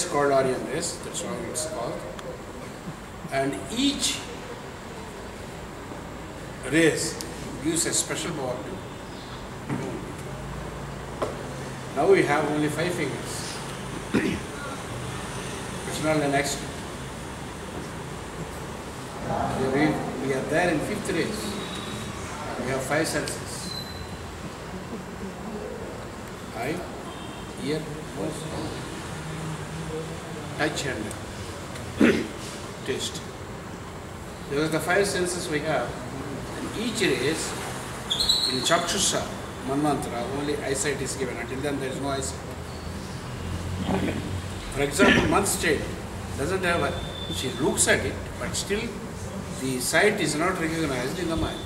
called Orion rays, that's how it's called. And each rays gives a special power to moon. Now we have only 5 fingers. It's not an accident. We are there in 5th rays. We have 5 senses. Eye, ear, nose, touch and taste. Those are the 5 senses we have. And each rays, in Chakshusha, Manvantara, only eyesight is given. Until then there is no eyesight. For example, month's child doesn't have a, she looks at it, but still the sight is not recognized in the mind.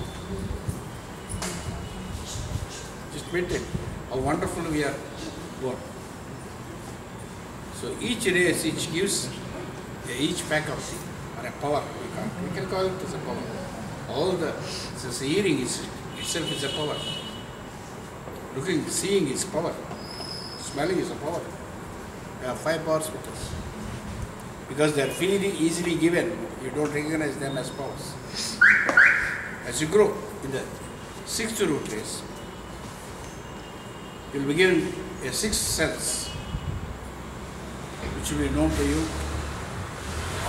Just maintain how wonderful we are born. So each rays, each gives each faculty or a power. We can call it as a power. All the since hearing is itself is a power. Looking, seeing is power. Smelling is a power. We have 5 powers with us. Because they are freely, easily given, you don't recognize them as powers. As you grow in the 6th root race, you will be given a 6th sense, which will be known to you.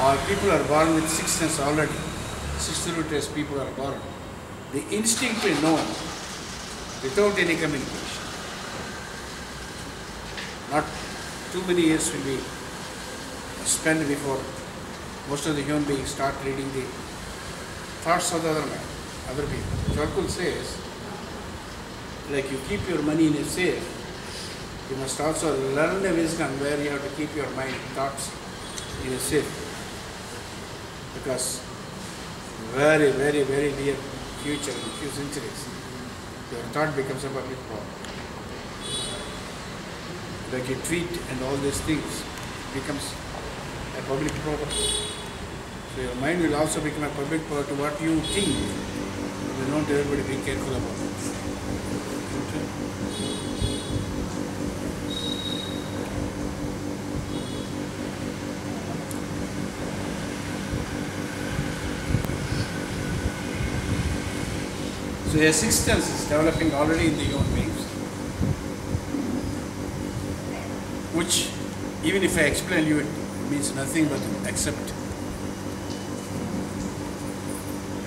Or people are born with 6th sense already. 6th root race people are born. They instinctively know without any communication. Not too many years will be spent before most of the human beings start reading the thoughts of the other man, other people. Charkul says, like you keep your money in a safe, you must also learn the wisdom where you have to keep your mind, thoughts in a safe. Because very, very, very near future, in a few centuries, your thought becomes a public problem. Like a tweet and all these things becomes a public property. So your mind will also become a public property. What you think, you want everybody be careful about it. So a 6th sense is developing already in the human beings, which even if I explain you, it means nothing but accept.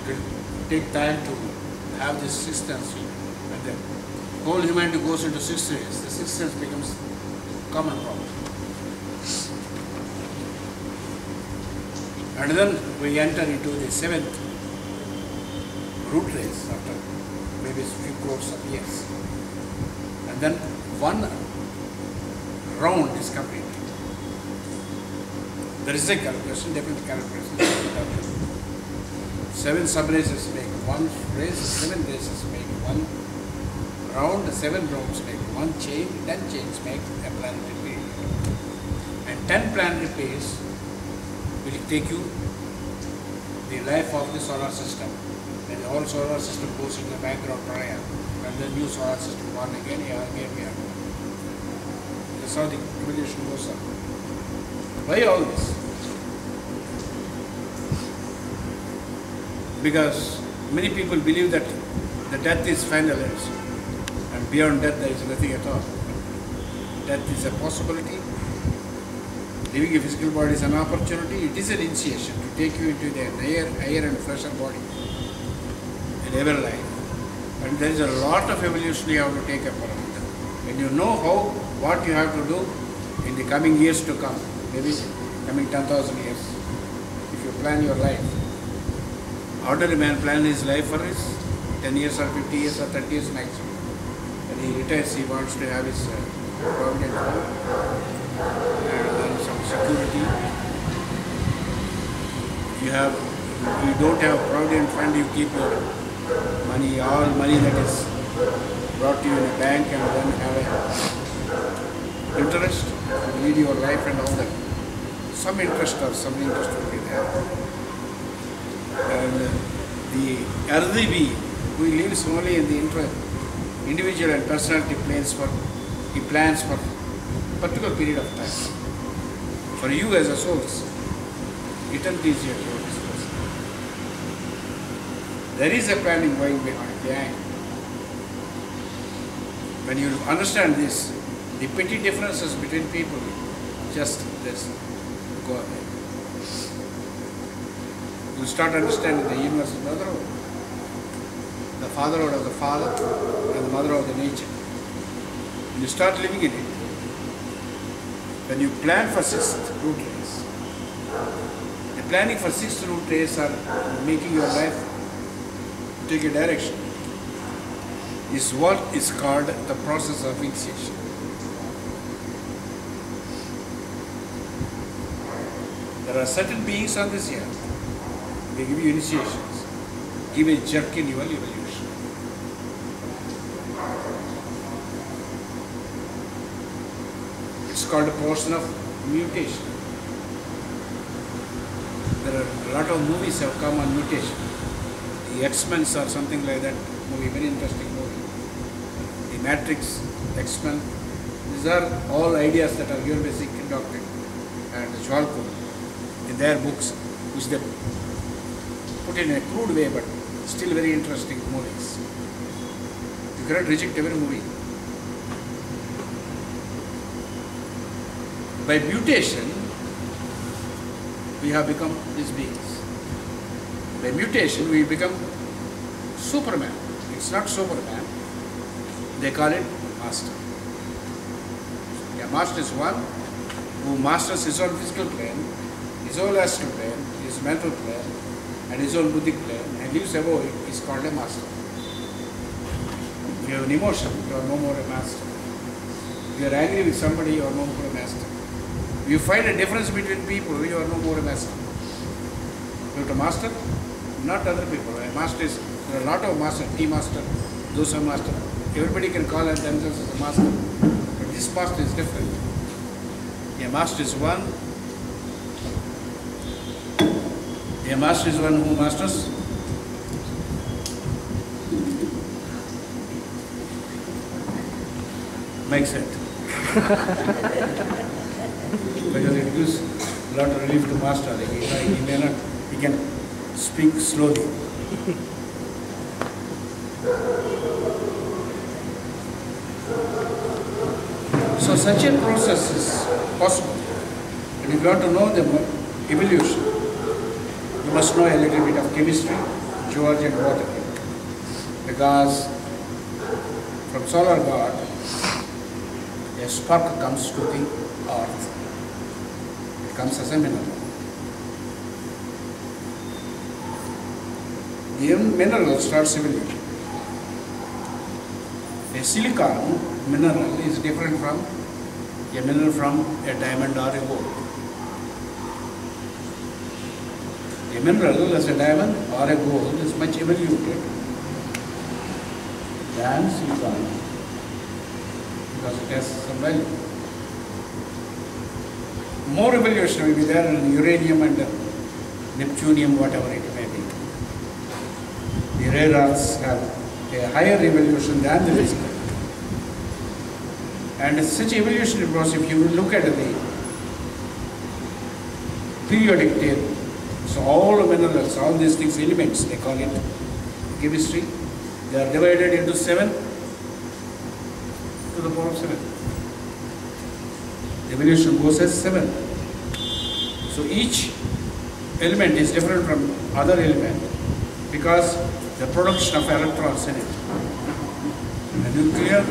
It will take time to have this 6th sense. When the whole humanity goes into 6th sense, the 6th sense becomes common problem. And then we enter into the 7th root race after maybe a few crores of years. And then one round is complete. There is a calculation, definite calculation. 7 sub-races make 1 race, 7 races make 1 round, 7 rounds make 1 chain, 10 chains make a planetary period. And 10 planetary periods will take you the life of the solar system. And the whole solar system goes into the background prayer. And the new solar system born again, we are. That's how the evolution goes on. Why all this? Because many people believe that the death is final and beyond death there is nothing at all. Death is a possibility. Living a physical body is an opportunity. It is an initiation to take you into the higher and fresher body in ever life. And there is a lot of evolution you have to take up around that. When you know what you have to do in the coming years to come, maybe coming 10,000 years, if you plan your life. Ordinary man plans his life for his 10 years or 50 years or 30 years maximum. When he retires, he wants to have his provident fund and some security. You don't have provident fund, you keep your money, all money that is brought to you in a bank, and then have a interest, lead your life and all that. Some interest will be there. And the earthy being who lives only in the individual and personality planes he plans for a particular period of time. For you as a source, eternity is your disposal. There is a planning going behind. When you understand this, the petty differences between people, just this, go ahead. You start understanding the universal motherhood, the fatherhood of the Father and the motherhood of the nature. You start living in it. When you plan for 6th root race, the planning for 6th root race are making your life take a direction, is what is called the process of initiation. There are certain beings on this earth, they give you initiations, give a jerk in your evolution. It's called a portion of mutation. There are a lot of movies have come on mutation. The X-Men or something like that movie, very interesting movie. The Matrix, X-Men, these are all ideas that are your basic doctrine and the Chalco in their books, which they put in a crude way, but still very interesting movies. You cannot reject every movie. By mutation, we have become these beings. By mutation, we become Superman. It's not Superman. They call it Master. A Master is one who masters his own physical plane, his own astral plane, his mental plane, and his own buddhic plane, and lives above it, is called a Master. If you have an emotion, you are no more a Master. If you are angry with somebody, you are no more a Master. If you find a difference between people, you are no more a Master. You have to master, not other people. A master is, there are a lot of masters, tea master, those are master. Everybody can call themselves as a master. But this master is different. A master is one. A master is one who masters. Makes sense. Because it gives a lot of relief to master. He can speak slowly. So such a process is possible. And if you want to know the evolution, you must know a little bit of chemistry, geology and water. Because from solar god, a spark comes to the earth. It comes as a mineral. The mineral starts evolution. A silicon mineral is different from a mineral from a diamond or a gold. A mineral as a diamond or a gold is much evoluted than silicon because it has some value. More evolution will be there in uranium and neptunium, whatever it may be. The rare earths have a higher evolution than the physical. And such evolutionary process, if you look at the periodic table, so all the minerals, all these things, elements, they call it chemistry, they are divided into 7 to the power of 7. The evolution goes as 7. So each element is different from other element because the production of electrons in it. A nuclear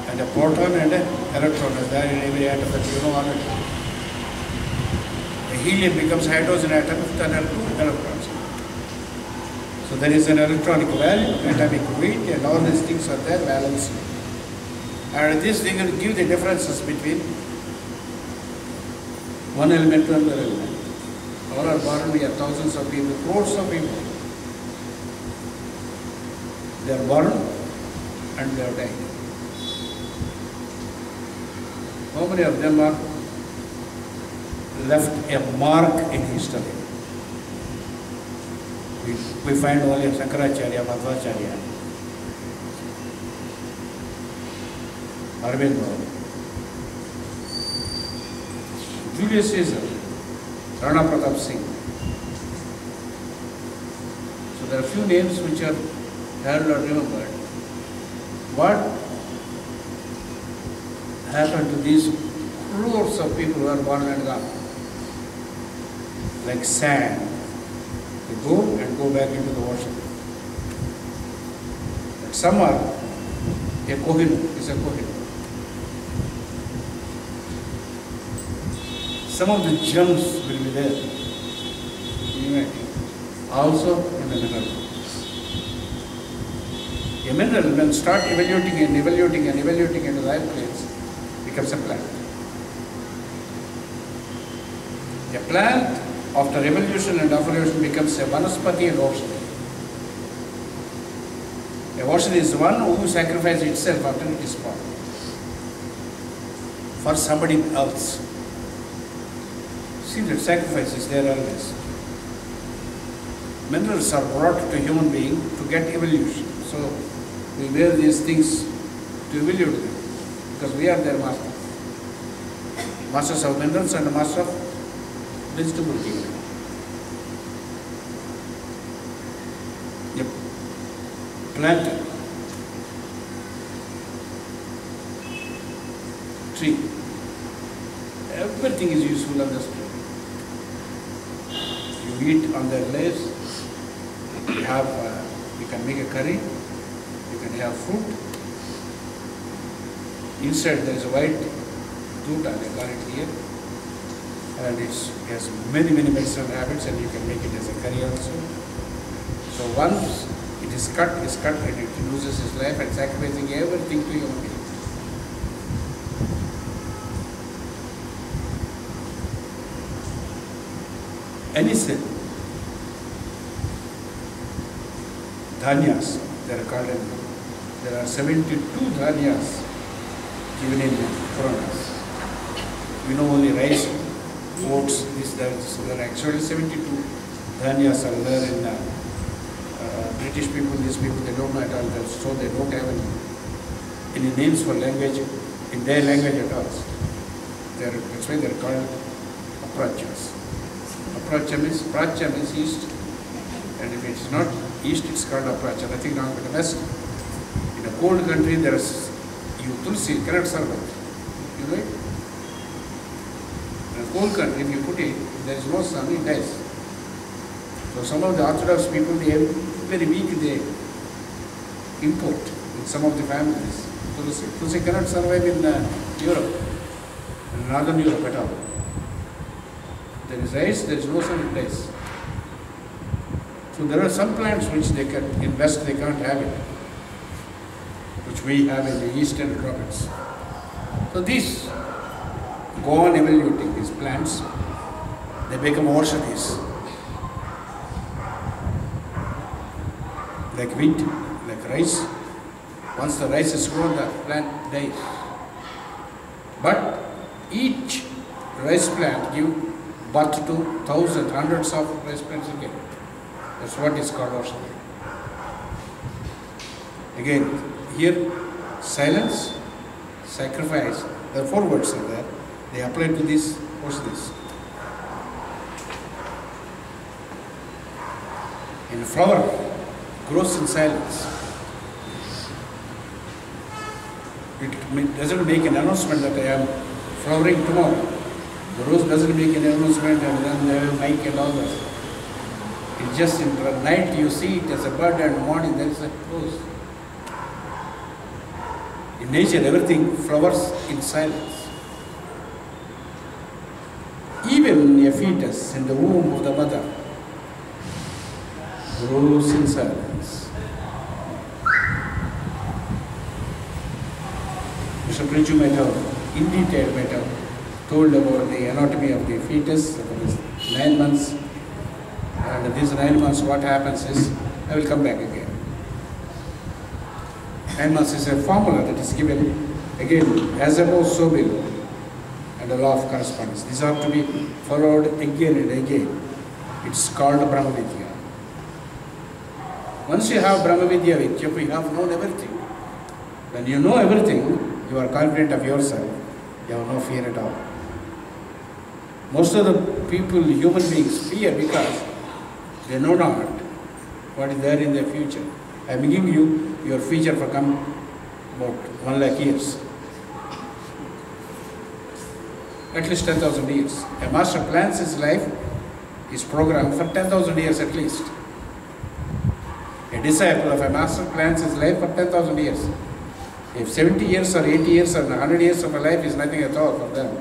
and a proton and an electron is there in every atom that you know already. A helium becomes hydrogen atom with 2 electrons. So there is an electronic value, atomic weight, and all these things are there balanced. And this thing will give the differences between one element to another element. All are born, we have thousands of people, crores of people. They are born and they are dying. How many of them are left a mark in history? We find only Shankaracharya, Madhvacharya, Arvind, Julius Caesar, Rana Pratap Singh. So there are few names which are heard or remembered. What happened to these crores of people who are born and gone? Like sand. They go and go back into the ocean. But some are a Kohinoor, is a Kohinoor. Some of the gems will be there in humanity, also in the mineral. A mineral, when start evaluating and evaluating and evaluating into the higher planes, becomes a plant. A plant, after evolution and evolution, becomes a vanaspati and aushadhi. A aushadhi is one who sacrifices itself after it is born for somebody else. See that sacrifice is there always. Minerals are brought to human being to get evolution. So we wear these things to evaluate them because we are their master. Masters of minerals and master of vegetable kingdom. Yep. Plant, tree. Everything is useful on this tree. You eat on their leaves. You can make a curry. You can have fruit. Inside there is a white tuta, they call it here, and it has many medicinal habits, and you can make it as a curry also. So once it is cut, and it loses its life and sacrificing everything to human being. Any sin, dhanyas, they are called. There are 72 dhanyas given in Puranas. We know only rice, oats, this, that. So there are actually 72 dhanyas are there in British people, these people, they don't know at all. So they don't have any names for language in their language at all. That's why they are called aprachas. Apracha means east, and if it is not east, it's called apracha. Nothing wrong with the west. In a cold country, there is tulsi cannot survive. You know it? In a cold country, if you put it, there is no sun, it dies. So some of the Orthodox people, they are very weak. They import in some of the families tulsi. Tulsi cannot survive in Europe, in northern Europe at all. There is ice, there is no sun, it dies. So there are some plants which they can, in West they can't have it, which we have in the eastern tropics. So these go on evaluating these plants, they become orchidis. Like wheat, like rice. Once the rice is grown, the plant dies. But each rice plant gives birth to thousands, hundreds of rice plants again. That's what is called orchidry. Again, here, silence, sacrifice, the 4 words are there. They apply to this, what's this? In flower, grows in silence. It doesn't make an announcement that I am flowering tomorrow. The rose doesn't make an announcement and then they have mic and all that. It's just in the night you see it as a bud and morning there is a rose. In nature everything flowers in silence. Even a fetus in the womb of the mother grows in silence. Mr. Princhu might have, in detail might have, told about the anatomy of the fetus, that is 9 months, and these 9 months what happens is, I will come back again. 9 months is a formula that is given, again, as above so below, and the law of correspondence. These have to be followed again and again. It's called Brahma Vidya. Once you have Brahma Vidya with you, you have known everything. When you know everything, you are confident of yourself, you have no fear at all. Most of the people, human beings, fear because they know not what is there in their future. I am giving you your future for come about 1 lakh years. At least 10,000 years. A master plans his life, his program for 10,000 years at least. A disciple of a master plans his life for 10,000 years. If 70 years or 80 years or 100 years of a life is nothing at all for them.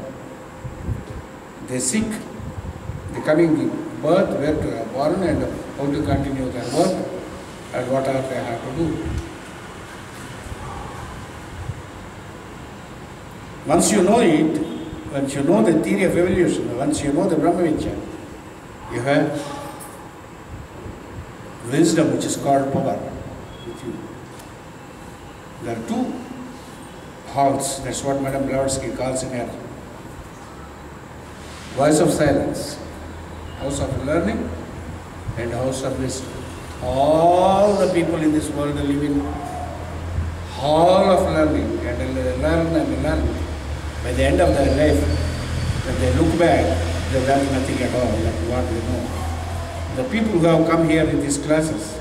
They seek the coming birth, where to have born and how to continue their work and what are they have to do. Once you know it, once you know the theory of evolution, once you know the Brahma Vidya, you have wisdom which is called power with you. There are two halls, that's what Madame Blavatsky calls in her Voice of Silence, House of Learning and House of Wisdom. All the people in this world live in hall of learning and learn. By the end of their life, when they look back, they learn nothing at all, like what they know. The people who have come here in these classes,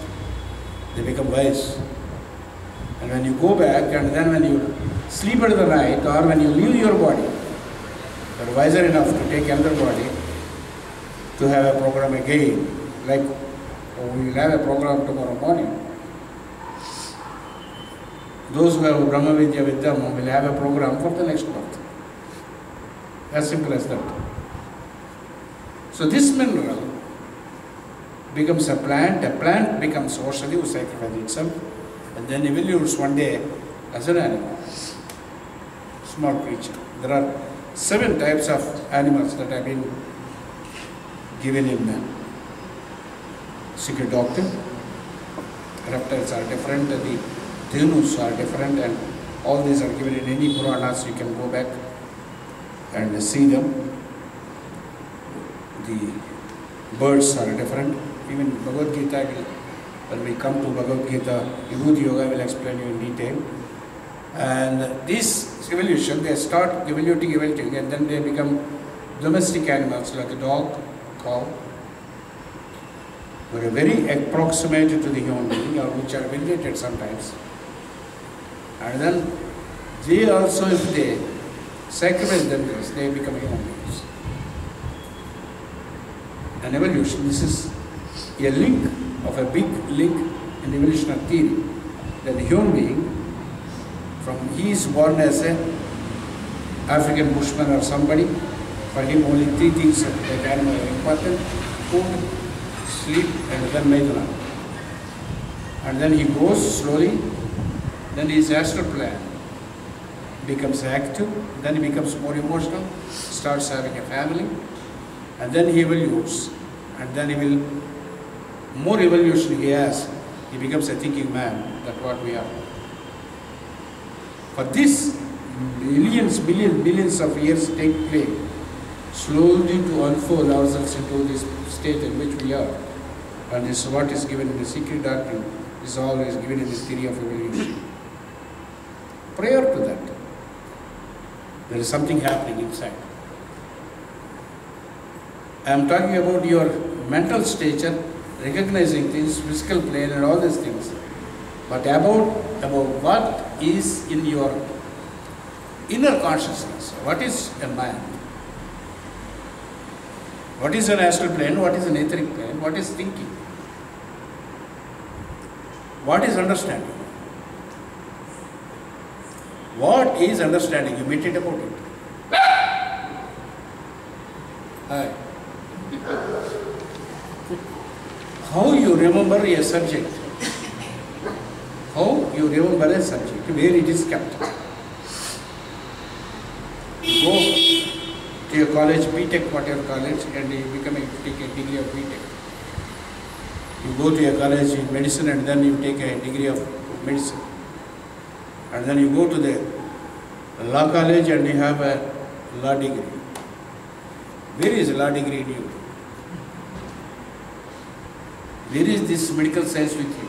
they become wise. And when you go back, and then when you sleep at the night, or when you leave your body, you are wiser enough to take another body to have a program again. Like we will have a program tomorrow morning. Those who have Brahma Vidya with them will have a program for the next month. As simple as that. So this mineral becomes a plant becomes Oshadi, who sacrifices itself, and then evolves one day as an animal, small creature. There are 7 types of animals that have been given in the secret doctrine. Reptiles are different, the Dhenus are different, and all these are given in any Puranas. You can go back and see them. The birds are different. Even Bhagavad Gita, when we come to Bhagavad Gita, Vibhuti Yoga will explain you in detail. And this evolution, they start evoluting, and then they become domestic animals like a dog, cow, who are very approximate to the human being, or which are related sometimes. And then they also, if they sacrifice themselves, they become human beings. An evolution, this is a link of a big link in evolutionary theory, that the human being, he is born as a African bushman or somebody. For him only 3 things that animal are important: food, sleep, and then Maidana. And then he grows slowly, then his astral plan becomes active, then he becomes more emotional, starts having a family, and then he evolves, and then he will, more evolution he has, he becomes a thinking man. That's what we are. For this, billions of years take place, slowly to unfold ourselves into this state in which we are. And this is what is given in the secret doctrine, is always given in the theory of evolution. Prior to that, there is something happening inside. I am talking about your mental stature, recognizing things, physical plane and all these things. But about what is in your inner consciousness. What is a mind? What is an astral plane? What is an etheric plane? What is thinking? What is understanding? What is understanding? You meditate about it. Hi. How you remember a subject? How you remember a subject? Where it is kept? You go to your college, BTech, whatever college, and you take a degree of BTech. You go to your college in medicine, and then you take a degree of medicine. And then you go to the law college and you have a law degree. Where is a law degree in you? Where is this medical science with you?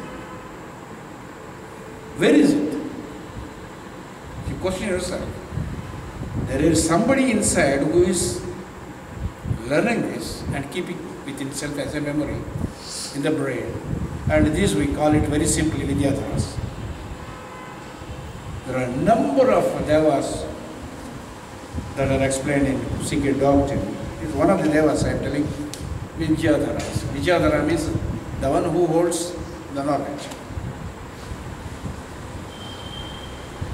Where is it? You question yourself. There is somebody inside who is learning this and keeping within itself as a memory in the brain. And this we call it very simply Vidyadharas. There are a number of devas that are explained in Sikh doctrine. It's one of the devas I am telling, Vidyadharas. Vidyadhara means the one who holds the knowledge.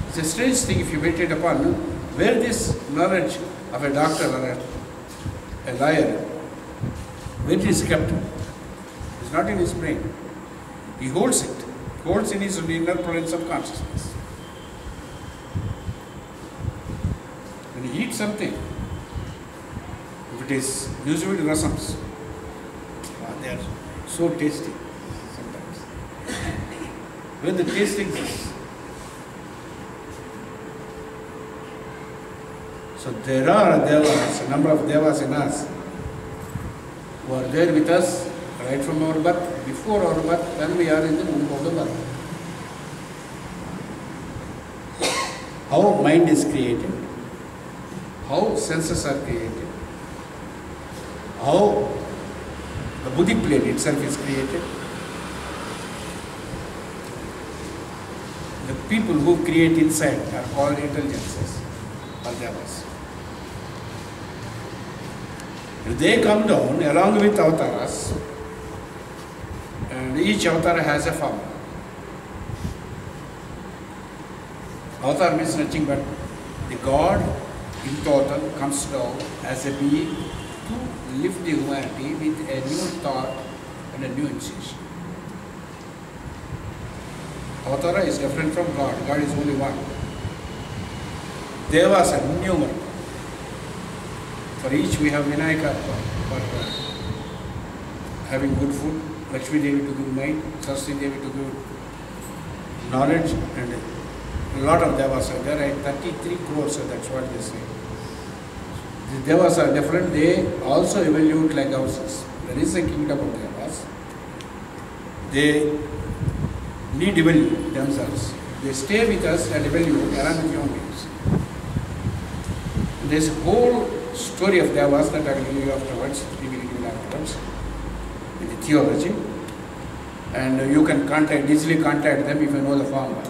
It's a strange thing if you meditate upon where this knowledge of a doctor or a lawyer, where it is kept. It's not in his brain. He holds it. He holds in his inner presence of consciousness. When he eats something, if it is usually rasams, they are so tasty sometimes. Where the taste exists. So there are devas, a number of devas in us who are there with us right from our birth, before our birth, when we are in the womb of the mother. How mind is created, how senses are created, how the buddhi plane itself is created. The people who create inside are called intelligences or devas. They come down along with avatars, and each avatar has a form. Avatar means nothing but the God in total comes down as a being to lift the humanity with a new thought and a new initiation. Avatar is different from God. God is only one. Devas are innumerable. For each we have Vinayaka for having good food, Lakshmi Devi to give mind, Saraswati Devi to give knowledge, and a lot of devas are there, 33 crores, so that's what they say. The devas are different, they also evolve like ourselves. There is a kingdom of devas. They need evolve themselves. They stay with us and evolve along with human beings. There's a whole story of devas that I will give you afterwards, we will give you afterwards, in the theology. And you can easily contact them if you know the formula.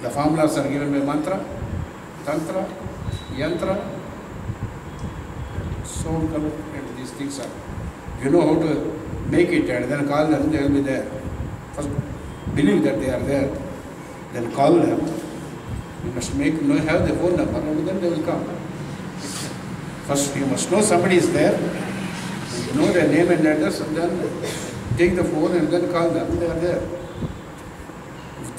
The formulas are given by mantra, tantra, yantra, sound color, and these things are. You know how to make it and then call them, they will be there. First, believe that they are there, then call them. You must have the phone number and then they will come. First, you must know somebody is there, you know their name and address, and then take the phone and then call them, they are there.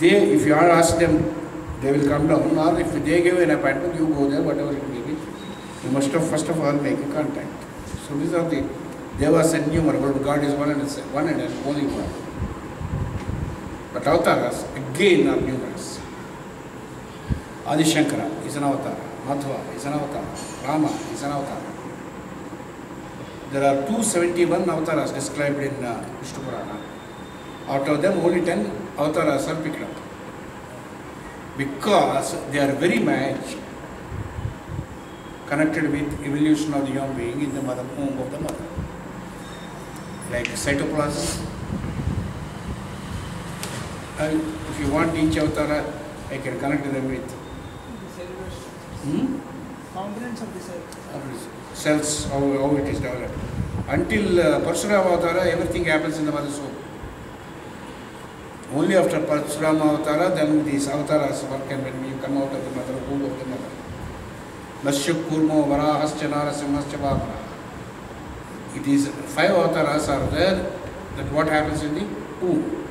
If you ask them, they will come down, or if they give an appointment, you go there, whatever it may be. You must have first of all make a contact. So these are the devas and innumerable. God is one and only one. But avatars again are numerous. Adi Shankara is an avatar, Madhva is an avatar, Rama is an avatar. There are 271 avatars described in Vishnu Purana. Out of them, only 10 avatars are picked up. Because they are very much connected with evolution of the human being in the mother womb of the mother. Like cytoplasm. If you want each avatar, I can connect them with components of the cell. Cells, how it is developed. Until Parshurama Avatara, everything happens in the mother's womb. Only after Parshurama Avatara, then these avatars work, and when you come out of the mother womb of the mother. Mashyuk Kurmo Varahascha Narasimhascha Vamana. It is 5 avatars are there, that what happens in the womb.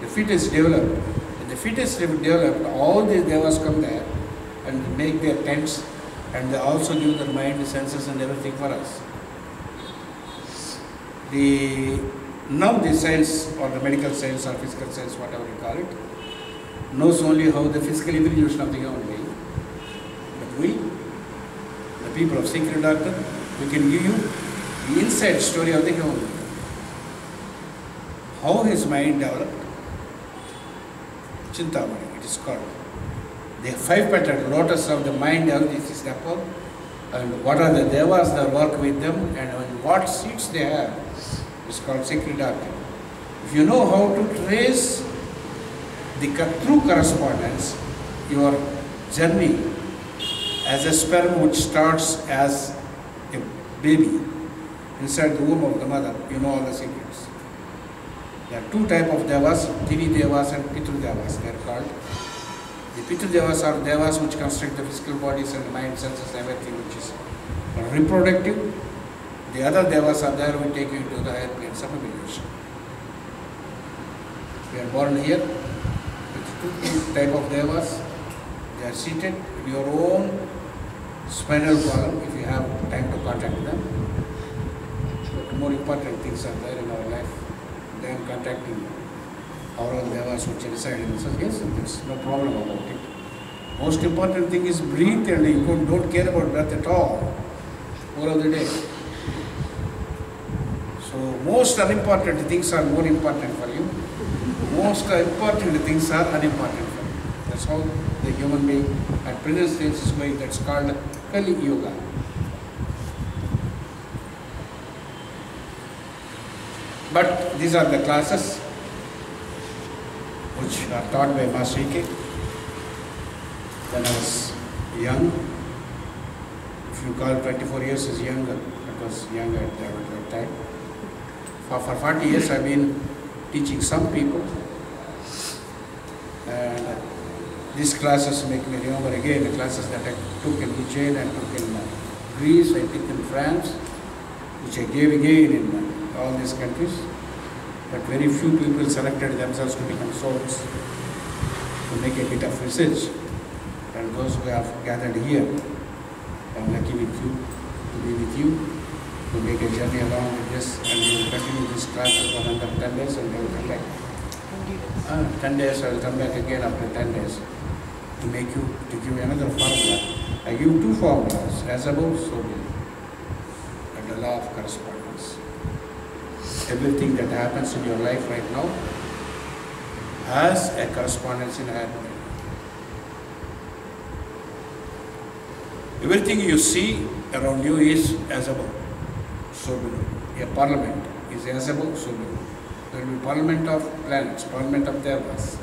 The fetus developed. When the fetus developed, all these devas come there and make their tents, and they also give their mind, senses and everything for us. Now the science or the medical science or physical science, whatever you call it, knows only how the physical evolution of the human being. But we, the people of secret doctrine, we can give you the inside story of the human being. How his mind developed. Chintamani, it is called. The 5 petaled lotus of the mind, this is the apple. and what are the devas that work with them, and what seats they have. It's called sacred doctrine. If you know how to trace the true correspondence, your journey as a sperm which starts as a baby inside the womb of the mother, you know all the secrets. There are two types of devas, Divi devas and Pitru devas, they are called. The Pitru devas are devas which construct the physical bodies and mind, senses, everything which is reproductive. The other devas are there who take you to the higher planes of evolution. We are born here with two type of devas. They are seated in your own spinal column if you have time to contact them. But more important things are there in our life than contacting our own devas which reside in us. Yes, there's no problem about it. Most important thing is breathe, and you don't care about breath at all all of the day. So most unimportant things are more important for you. Most important things are unimportant for you. That's how the human being at present stage is going. That's called Kali Yoga. But these are the classes which are taught by Master Ike when I was young. If you call 24 years is younger, it was younger at that time. For 40 years I've been teaching some people, and these classes make me remember again the classes that I took in Ujjain, I took in Greece, I took in France, which I gave again in all these countries. But very few people selected themselves to become souls, to make a bit of research. And those who have gathered here, I'm lucky with you, to be with you, to make a journey along with this, and we will continue this class for another 10 days and then we'll come back. 10 days, I will come back again after 10 days to give you another formula. I give two formulas, as above, so below, and the law of correspondence. Everything that happens in your life right now has a correspondence in higher plane. Everything you see around you is as above, so below. A parliament is as above, so below. There will be parliament of planets, parliament of devas.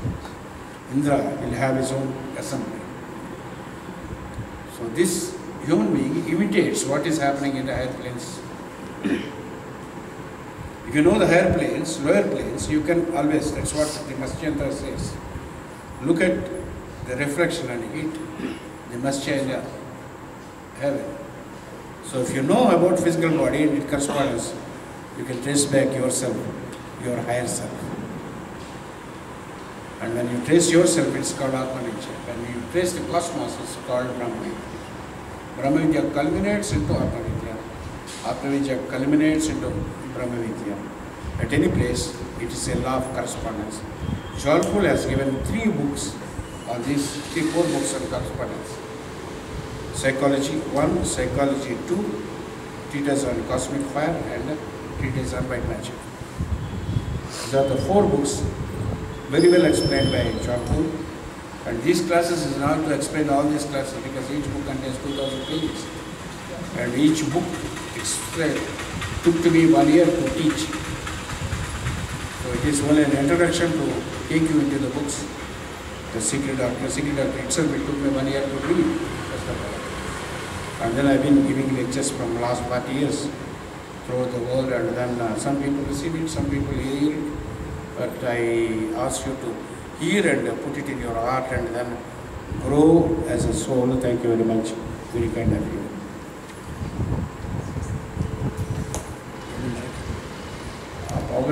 Indra will have his own assembly. So this human being imitates what is happening in the higher planes. If you know the higher planes, lower planes, you can always, that's what the Maschyantra says. Look at the reflection and heat, the Maschya in the heaven. So if you know about physical body and its correspondence, you can trace back yourself, your higher self. And when you trace yourself, it's called Atma-Vidya. When you trace the cosmos, it's called Brahma-Vidya. Brahma-Vidya culminates into Atma-Vidya. Atma-Vidya culminates into Brahma-Vidya. At any place, it is a law of correspondence. Jolpul has given 3 books on these, 4 books on correspondence. Psychology 1, Psychology 2, Treatise on Cosmic Fire, and Treatise on White Magic. These are the 4 books, very well explained by Jolpul. And these classes is not to explain all these classes because each book contains 2000 pages. And each book took to me 1 year to teach. So it is only an introduction to take you into the books. The Secret Doctrine. The Secret Doctrine itself, it took me 1 year to read, first of all. And then I've been giving lectures from last 40 years throughout the world, and then some people receive it, some people hear it. But I ask you to hear and put it in your heart and then grow as a soul. Thank you very much. Very kind of you.